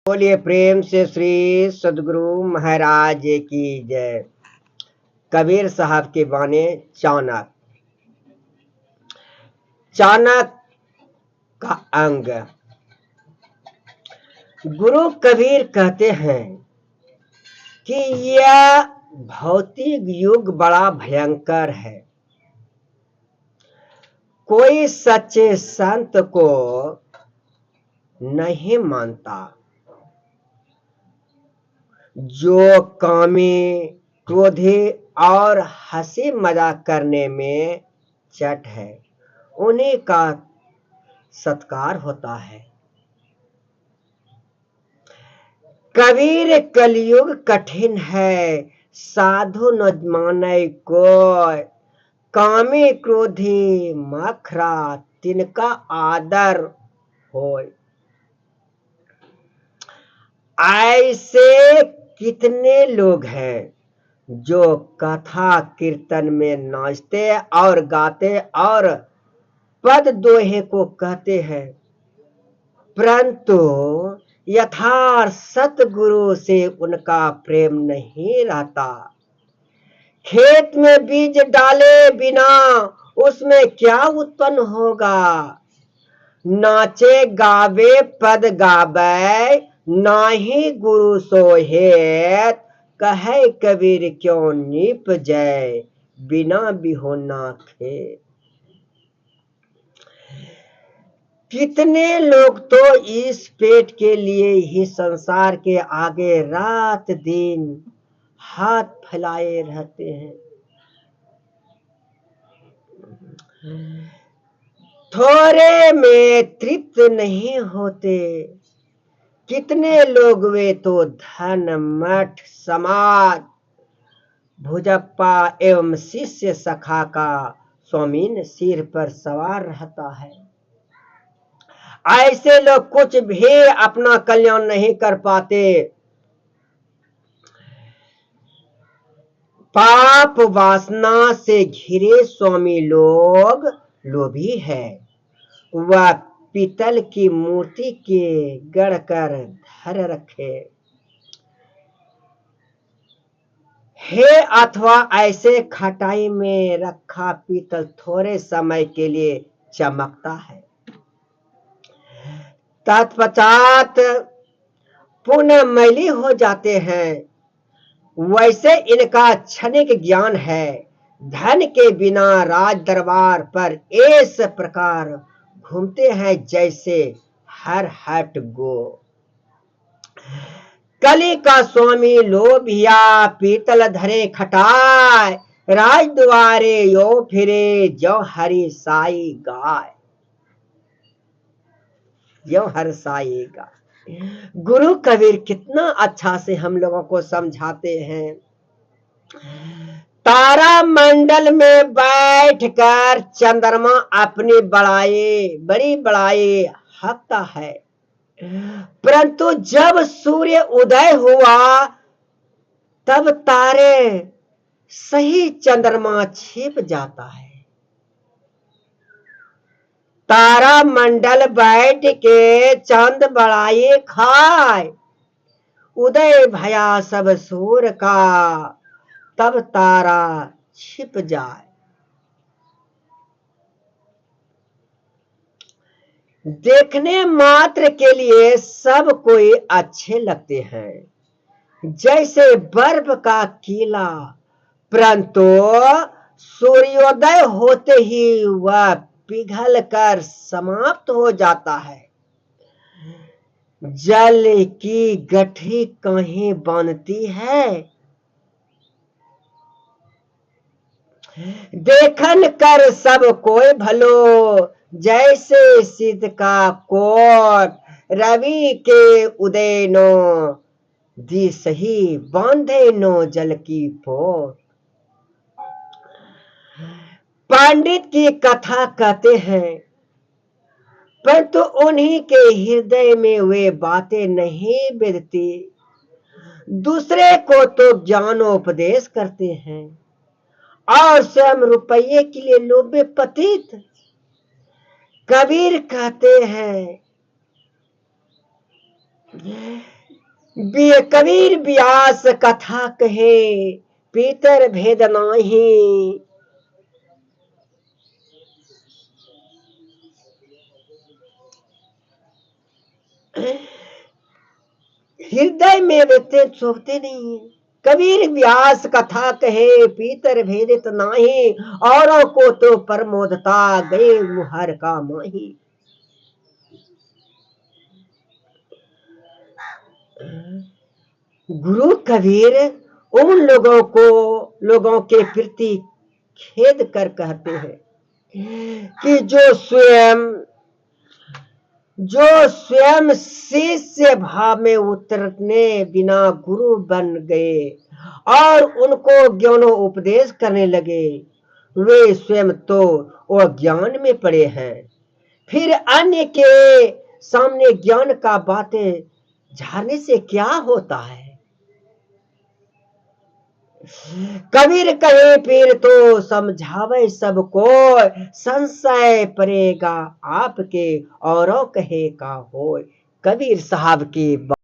बोलिए प्रेम से श्री सदगुरु महाराज की जय। कबीर साहब के बाने चाणक। चाणक का अंग। गुरु कबीर कहते हैं कि यह भौतिक युग बड़ा भयंकर है। कोई सच्चे संत को नहीं मानता। जो कामी, क्रोधी और हंसी मजाक करने में चट है, उन्हीं का सत्कार होता है। कबीर कलयुग कठिन है, साधु न माने कोय। कामी क्रोधी मखरा, तिनका आदर होय। ऐसे कितने लोग हैं जो कथा कीर्तन में नाचते और गाते और पद दोहे को कहते हैं, परंतु यथार्थ सतगुरु से उनका प्रेम नहीं रहता। खेत में बीज डाले बिना उसमें क्या उत्पन्न होगा। नाचे गावे पद गावे, नाही गुरु सोहेत। कहे कबीर क्यों नीप जय, बिना बिहोना खेत। कितने लोग तो इस पेट के लिए ही संसार के आगे रात दिन हाथ फैलाए रहते हैं। थोड़े में तृप्त नहीं होते। कितने लोग वे तो धन मठ समाज भुजप्पा एवं शिष्य सखा का स्वामीन सिर पर सवार रहता है। ऐसे लोग कुछ भी अपना कल्याण नहीं कर पाते। पाप वासना से घिरे स्वामी लोग लोभी है। वह पीतल की मूर्ति के गढ़कर धर रखे है, अथवा ऐसे खटाई में रखा पीतल थोड़े समय के लिए चमकता है, तत्पश्चात पुनः मैली हो जाते हैं। वैसे इनका क्षणिक ज्ञान है। धन के बिना राज दरबार पर इस प्रकार घूमते हैं जैसे हर हट गो। कली का स्वामी लोभिया पीतल धरे खटाए, राज द्वारे यो फिरे जो हरि साई गाय। यो हर साई गाय। गुरु कबीर कितना अच्छा से हम लोगों को समझाते हैं। तारा मंडल में बैठकर चंद्रमा अपनी बड़ी बड़ाई हकता है, परंतु जब सूर्य उदय हुआ तब तारे सही चंद्रमा छिप जाता है। तारा मंडल बैठ के चंद बड़ाई खाए, उदय भया सब सूर का, तब तारा छिप जाए। देखने मात्र के लिए सब कोई अच्छे लगते हैं, जैसे बर्फ का किला, परंतु सूर्योदय होते ही वह पिघल कर समाप्त हो जाता है। जल की गठरी कहीं बनती है, देखन कर सब कोई भलो, जैसे सिद्ध का कोट, रवि के उदय नो दी सही, बांधे नो जल की पोट। पंडित की कथा कहते हैं, परंतु उन्हीं के हृदय में वे बातें नहीं बिरती। दूसरे को तो ज्ञानोपदेश करते हैं और स्वयं रुपये के लिए लोभे पतित। कबीर कहते हैं कबीर व्यास कथा कहे पीतर भेद नाही। हृदय में व्यक्ति चुभते नहीं है। कबीर व्यास कथा कहे पीतर भेदित नाही, औरों को तो प्रमोदता गए मुहर का माही। गुरु कबीर उन लोगों के प्रति खेद कर कहते हैं कि जो स्वयं शिष्य भाव में उतरने बिना गुरु बन गए और उनको ज्ञानो उपदेश करने लगे, वे स्वयं तो अज्ञान में पड़े हैं, फिर अन्य के सामने ज्ञान का बातें झाड़ने से क्या होता है। कबीर कहे फिर तो समझावे सबको, संशय पड़ेगा आपके औरों कहे का हो। कबीर साहब की